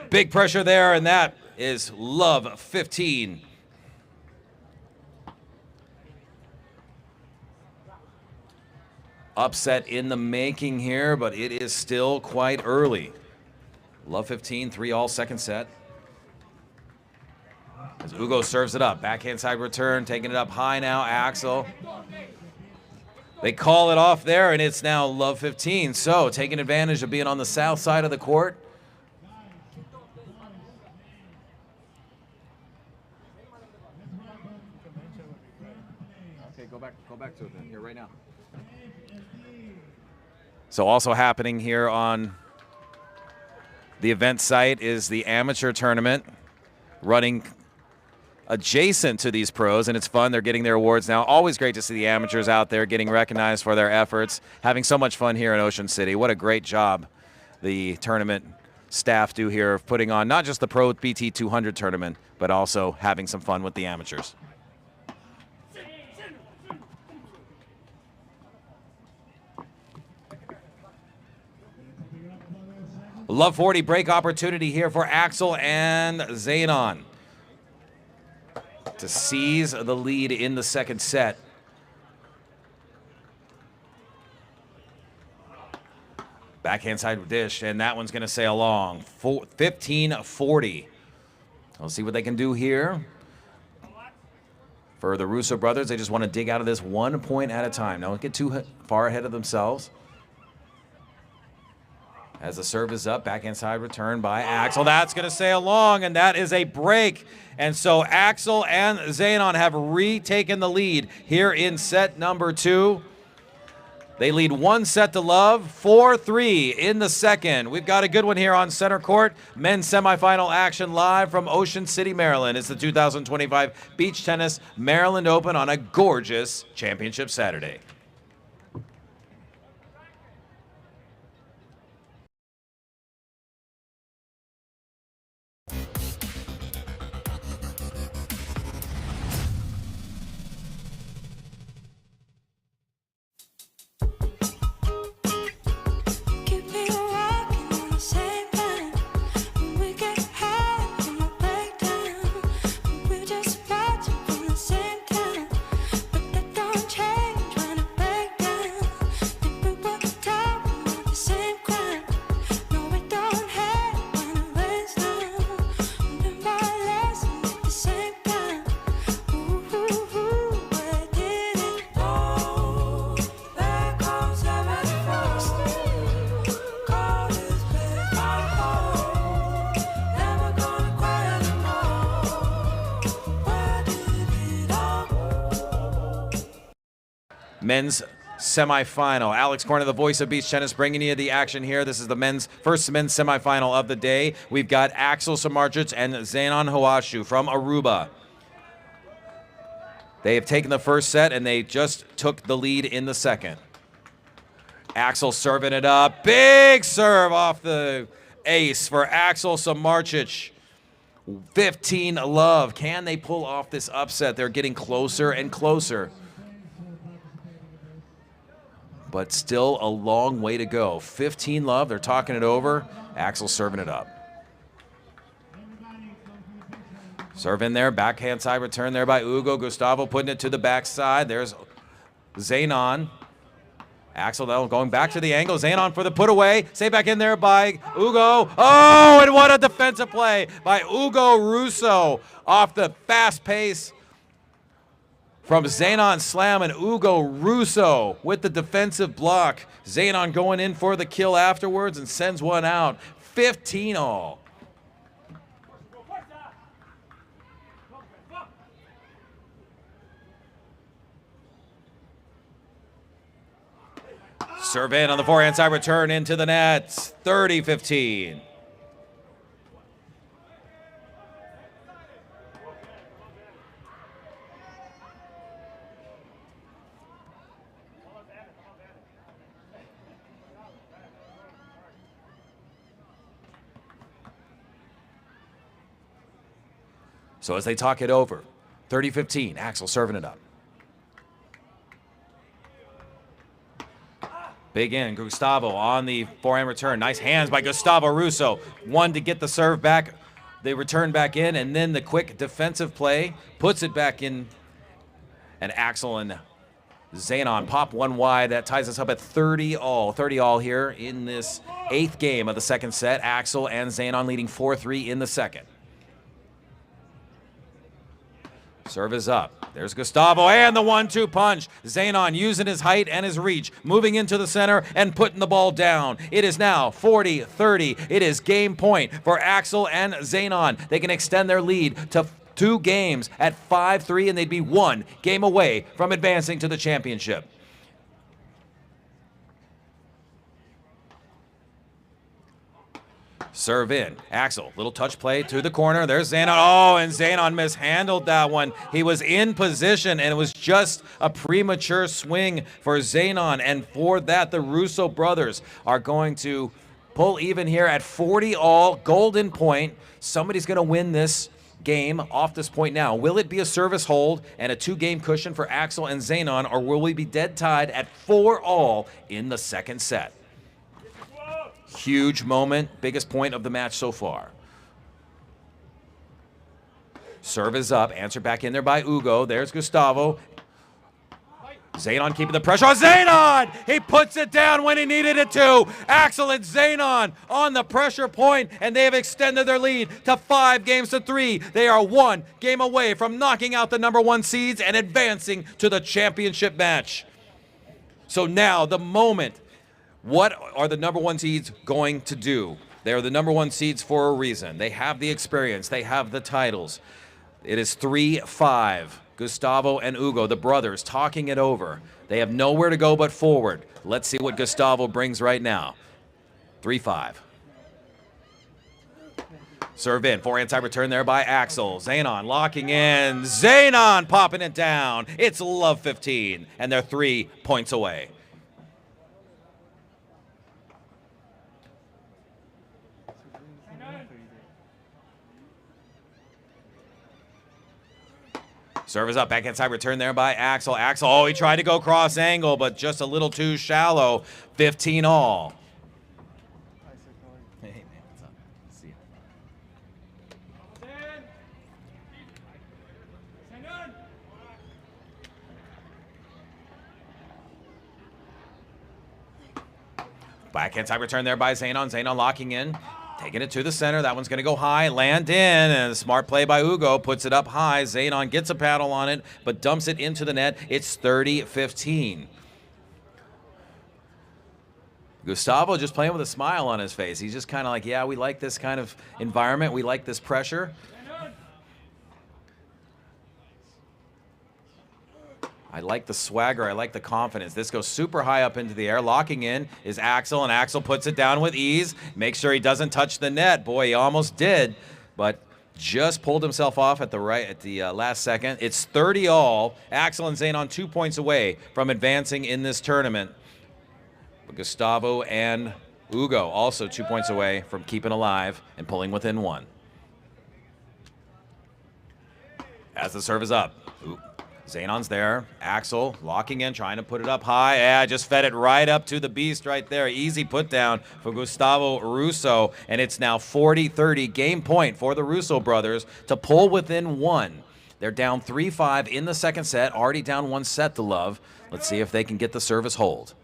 Big pressure there, and that is love 15. Upset in the making here, but it is still quite early. Love 15, 3-all second set. As Ugo serves it up, backhand side return, taking it up high now, Axel. They call it off there, and it's now love 15. So taking advantage of being on the south side of the court. Okay, go back to it then, here right now. So also happening here on the event site is the amateur tournament running adjacent to these pros, and it's fun. They're getting their awards now. Always great to see the amateurs out there getting recognized for their efforts, having so much fun here in Ocean City. What a great job the tournament staff do here of putting on not just the pro BT200 tournament, but also having some fun with the amateurs. Love 40 break opportunity here for Axel and Zenon to seize the lead in the second set. Backhand side dish, and that one's going to sail long. 15-40. We'll see what they can do here. For the Russo brothers, they just want to dig out of this 1 point at a time. Don't get too far ahead of themselves. As the serve is up, backhand side return by Axel. That's going to sail long, and that is a break. And so Axel and Zenon have retaken the lead here in set number 2. They lead 1 set to love, 4-3 in the second. We've got a good one here on center court. Men's semifinal action live from Ocean City, Maryland. It's the 2025 Beach Tennis Maryland Open on a gorgeous championship Saturday. We're just watching from the same time, but that don't change when I men's semifinal. Alex Corner, the voice of beach tennis, bringing you the action here. This is the first men's semifinal of the day. We've got Axel Samardzic and Zenon Hawashu from Aruba. They have taken the first set, and they just took the lead in the second. Axel serving it up. Big serve off the ace for Axel Samardzic. 15-love. Can they pull off this upset? They're getting closer and closer. But still a long way to go. 15-love. They're talking it over. Axel serving it up. Serve in there. Backhand side return there by Ugo. Gustavo putting it to the backside. There's Zenon. Axel though going back to the angle. Zenon for the put away. Stay back in there by Ugo. Oh, and what a defensive play by Ugo Russo off the fast pace from Zenon slam, and Ugo Russo with the defensive block. Zenon going in for the kill afterwards and sends one out. 15-all. Serve in on the forehand side return into the net. 30-15. So as they talk it over, 30-15, Axel serving it up. Big in, Gustavo on the forehand return. Nice hands by Gustavo Russo. One to get the serve back. They return back in, and then the quick defensive play puts it back in. And Axel and Zenon pop one wide. That ties us up at 30-all. 30-all here in this 8th game of the second set. Axel and Zenon leading 4-3 in the second. Serve is up. There's Gustavo and the 1-2 punch. Zenon using his height and his reach, moving into the center and putting the ball down. It is now 40-30. It is game point for Axel and Zenon. They can extend their lead to 2 games at 5-3, and they'd be 1 game away from advancing to the championship. Serve in. Axel, little touch play to the corner. There's Zenon. Oh, and Zenon mishandled that one. He was in position, and it was just a premature swing for Zenon. And for that, the Russo brothers are going to pull even here at 40-all, golden point. Somebody's going to win this game off this point now. Will it be a service hold and a 2-game cushion for Axel and Zenon, or will we be dead tied at 4-all in the second set? Huge moment, biggest point of the match so far. Serve is up, answer back in there by Ugo. There's Gustavo. Zenon keeping the pressure on Zenon! He puts it down when he needed it to. Axel and Zenon on the pressure point, and they have extended their lead to 5-3. They are 1 game away from knocking out the #1 seeds and advancing to the championship match. So now the moment. What are the #1 seeds going to do? They are the #1 seeds for a reason. They have the experience. They have the titles. It is 3-5. Gustavo and Ugo, the brothers, talking it over. They have nowhere to go but forward. Let's see what Gustavo brings right now. 3-5. Serve in. Forehand side return there by Axel. Zenon locking in. Zenon popping it down. It's love 15, and they're 3 points away. Serve is up, backhand side return there by Axel. Axel, oh, he tried to go cross angle, but just a little too shallow. 15-all. Hey, man, what's up? See you. Backhand side return there by Zenon. Zenon locking in. Taking it to the center. That one's going to go high, land in, and a smart play by Ugo. Puts it up high. Zenon gets a paddle on it, but dumps it into the net. It's 30-15. Gustavo just playing with a smile on his face. He's just kind of like, yeah, we like this kind of environment. We like this pressure. I like the swagger. I like the confidence. This goes super high up into the air. Locking in is Axel, and Axel puts it down with ease. Make sure he doesn't touch the net. Boy, he almost did, but just pulled himself off at the last second. It's 30 all. Axel and Zenon 2 points away from advancing in this tournament. Gustavo and Ugo also 2 points away from keeping alive and pulling within 1. As the serve is up. Zenon's there. Axel locking in, trying to put it up high. Yeah, just fed it right up to the beast right there. Easy put down for Gustavo Russo. And it's now 40-30. Game point for the Russo brothers to pull within 1. They're down 3-5 in the second set. Already down 1 set to love. Let's see if they can get the service hold.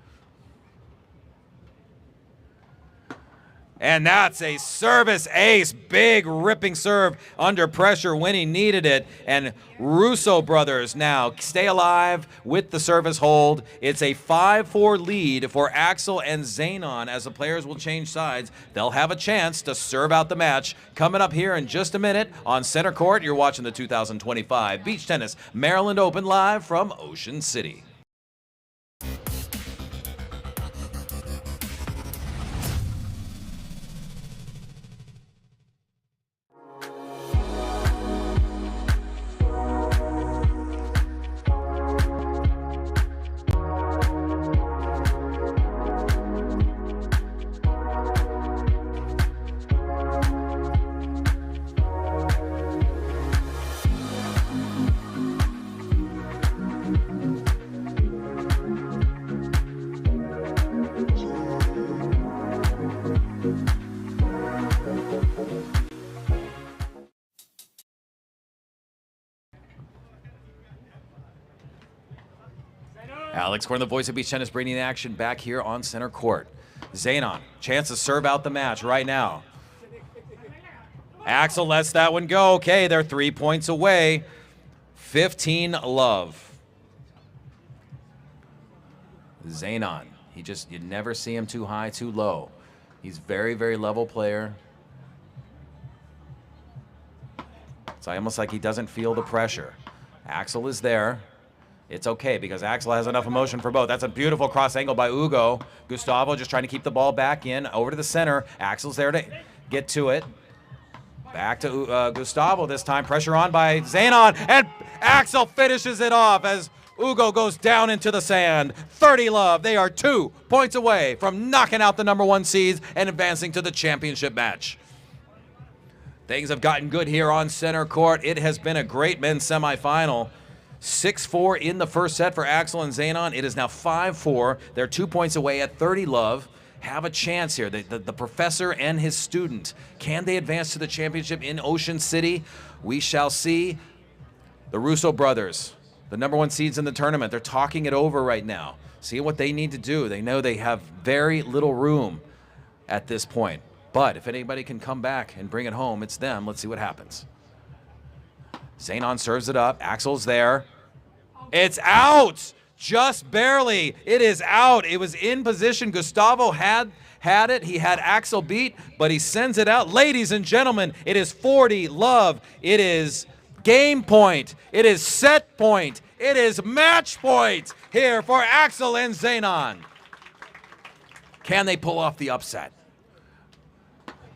And that's a service ace. Big ripping serve under pressure when he needed it. And Russo brothers now stay alive with the service hold. It's a 5-4 lead for Axel and Zenon as the players will change sides. They'll have a chance to serve out the match. Coming up here in just a minute on center court, you're watching the 2025 Beach Tennis Maryland Open live from Ocean City. Alex Korn, the voice of Beach Tennis, bringing the action back here on center court. Zenon, chance to serve out the match right now. Axel lets that one go. Okay, they're 3 points away. 15 love. Zenon, you never see him too high, too low. He's very, very level player. It's almost like he doesn't feel the pressure. Axel is there. It's okay because Axel has enough emotion for both. That's a beautiful cross angle by Ugo. Gustavo just trying to keep the ball back in, over to the center. Axel's there to get to it. Back to Gustavo this time. Pressure on by Zenon, and Axel finishes it off as Ugo goes down into the sand. 30 love. They are 2 points away from knocking out the #1 seeds and advancing to the championship match. Things have gotten good here on center court. It has been a great men's semifinal. 6-4 in the first set for Axel and Zenon. It is now 5-4. They're 2 points away at 30 love. Have a chance here. The professor and his student. Can they advance to the championship in Ocean City? We shall see. The Russo brothers, the #1 seeds in the tournament, they're talking it over right now. See what they need to do. They know they have very little room at this point. But if anybody can come back and bring it home, it's them. Let's see what happens. Zenon serves it up. Axel's there. It's out! Just barely. It is out. It was in position. Gustavo had it. He had Axel beat, but he sends it out. Ladies and gentlemen, it is 40 love. It is game point. It is set point. It is match point here for Axel and Zenon. Can they pull off the upset?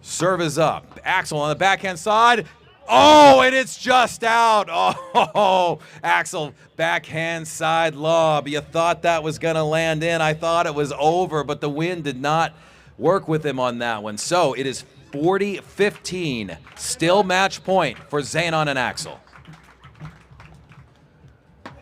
Serve is up. Axel on the backhand side. Oh, and it's just out. Oh, Axel, backhand side lob. You thought that was going to land in. I thought it was over, but the wind did not work with him on that one. So it is 40-15. Still match point for Zenon and Axel.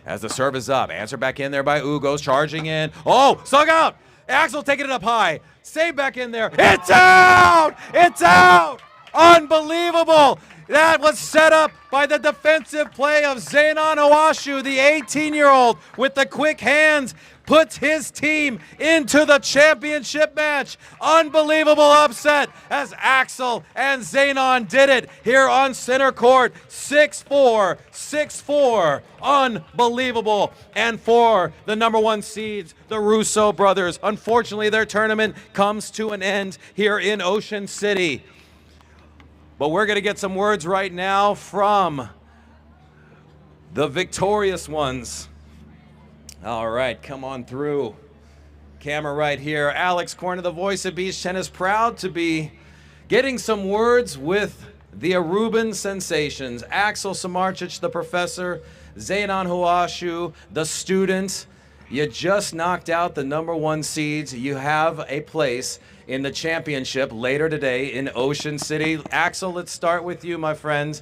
As the serve is up. Answer back in there by Ugo's charging in. Oh, slung out. Axel taking it up high. Save back in there. It's out! It's out! Unbelievable! That was set up by the defensive play of Zenon Owashu, the 18-year-old with the quick hands, puts his team into the championship match. Unbelievable upset as Axel and Zenon did it here on center court. 6-4, 6-4. Unbelievable. And for the #1 seeds, the Russo brothers, unfortunately their tournament comes to an end here in Ocean City. But we're going to get some words right now from the victorious ones. All right, come on through. Camera right here. Alex Corner, the voice of beach tennis, proud to be getting some words with the Aruban sensations. Axel Samardzic, the professor, Zenon Huashu, the student. You just knocked out the number 1 seeds. You have a place in the championship later today in Ocean City. Axel, let's start with you, my friend.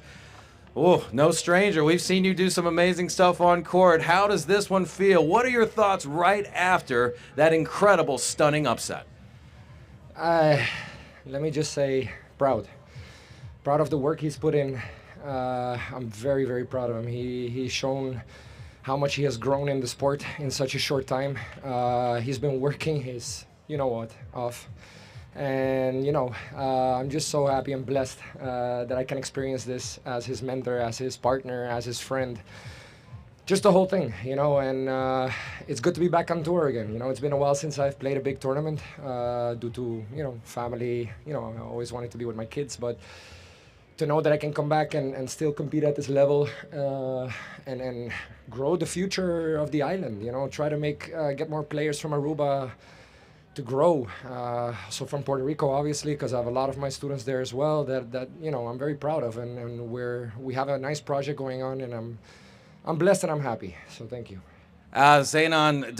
Oh, no stranger. We've seen you do some amazing stuff on court. How does this one feel? What are your thoughts right after that incredible, stunning upset? Let me just say proud. Proud of the work he's put in. I'm very, very proud of him. He's shown how much he has grown in the sport in such a short time. He's been working his, off. And, I'm just so happy and blessed that I can experience this as his mentor, as his partner, as his friend. Just the whole thing, and it's good to be back on tour again. It's been a while since I've played a big tournament due to, family. I always wanted to be with my kids, but to know that I can come back and still compete at this level and grow the future of the island, try to get more players from Aruba to grow. So from Puerto Rico, obviously, because I have a lot of my students there as well that I'm very proud of, and we have a nice project going on, and I'm blessed and I'm happy. So thank you. Zenon,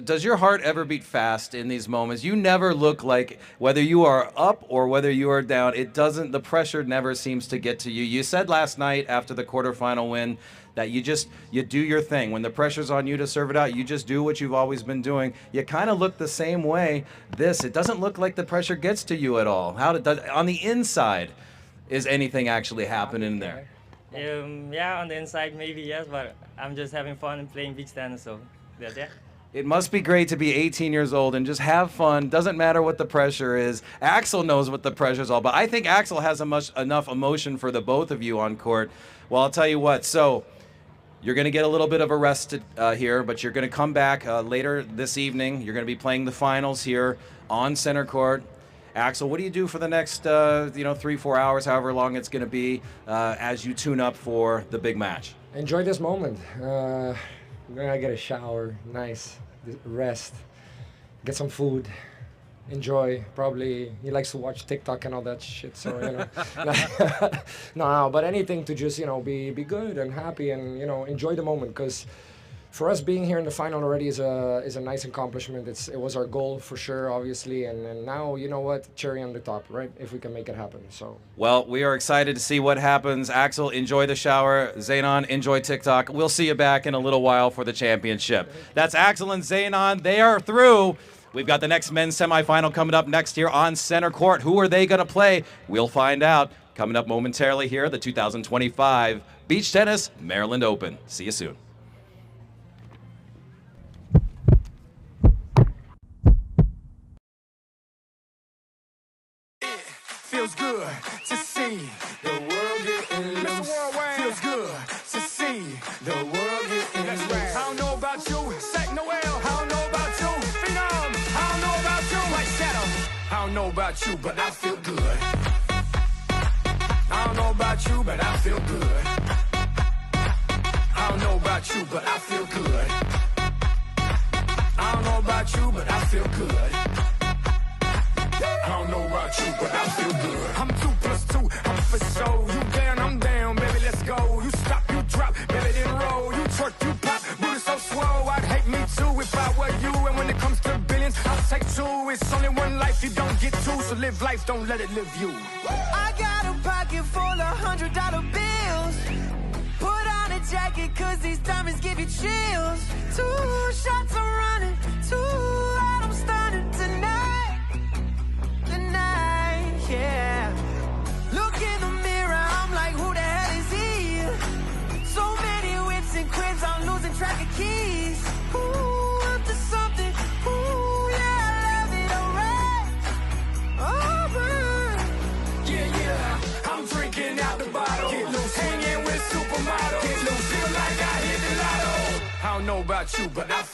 does your heart ever beat fast in these moments? You never look like, whether you are up or whether you are down, the pressure never seems to get to you. You said last night after the quarterfinal win that you do your thing. When the pressure's on you to serve it out, you just do what you've always been doing. You kind of look the same way. It doesn't look like the pressure gets to you at all. On the inside, is anything actually happening there? Yeah, on the inside maybe yes, but I'm just having fun and playing beach tennis, so that's it. It must be great to be 18 years old and just have fun. Doesn't matter what the pressure is. Axel knows what the pressure's all about. I think Axel has enough emotion for the both of you on court. Well, I'll tell you what. So you're going to get a little bit of a rest here, but you're going to come back later this evening. You're going to be playing the finals here on center court. Axel, what do you do for the next 3-4 hours, however long it's going to be, as you tune up for the big match? Enjoy this moment. I'm going to get a shower, nice, rest, get some food, enjoy. Probably he likes to watch TikTok and all that shit, so, No, but anything to just, be good and happy and, enjoy the moment, because for us being here in the final already is a nice accomplishment. It was our goal for sure, obviously, and now, cherry on the top, right? If we can make it happen. So. Well, we are excited to see what happens. Axel, enjoy the shower. Zenon, enjoy TikTok. We'll see you back in a little while for the championship. That's Axel and Zenon. They are through. We've got the next men's semifinal coming up next here on center court. Who are they going to play? We'll find out coming up momentarily here, the 2025 Beach Tennis Maryland Open. See you soon. Feels good to see the world getting loose. Feels good to see the world getting loose. I don't know about you, Sack Noel. I don't know about you, Phenom. I don't know about you, White Shadow. I don't know about you, but I feel good. I don't know about you, but I feel good. I don't know about you, but I feel good. I don't know about you, but I feel good. I don't know about you, but I feel good. I'm 2+2, I'm for sure. You down, I'm down, baby, let's go. You stop, you drop, baby, then roll. You twerk, you pop, booty so swole. I'd hate me too if I were you. And when it comes to billions, I'll take two. It's only one life, you don't get two. So live life, don't let it live you. I got a pocket full of $100 bills. Put on a jacket, cause these diamonds give you chills. 2 shots I'm running, 2 out I'm stunning tonight. Yeah. Look in the mirror, I'm like, who the hell is he? So many whips and cribs, I'm losing track of keys. Ooh, up to something. Ooh, yeah, I love it, alright. Alright. Yeah, I'm drinking out the bottle. Get loose, hanging with supermodels. Get loose, feel like I hit the lotto. I don't know about you, but I feel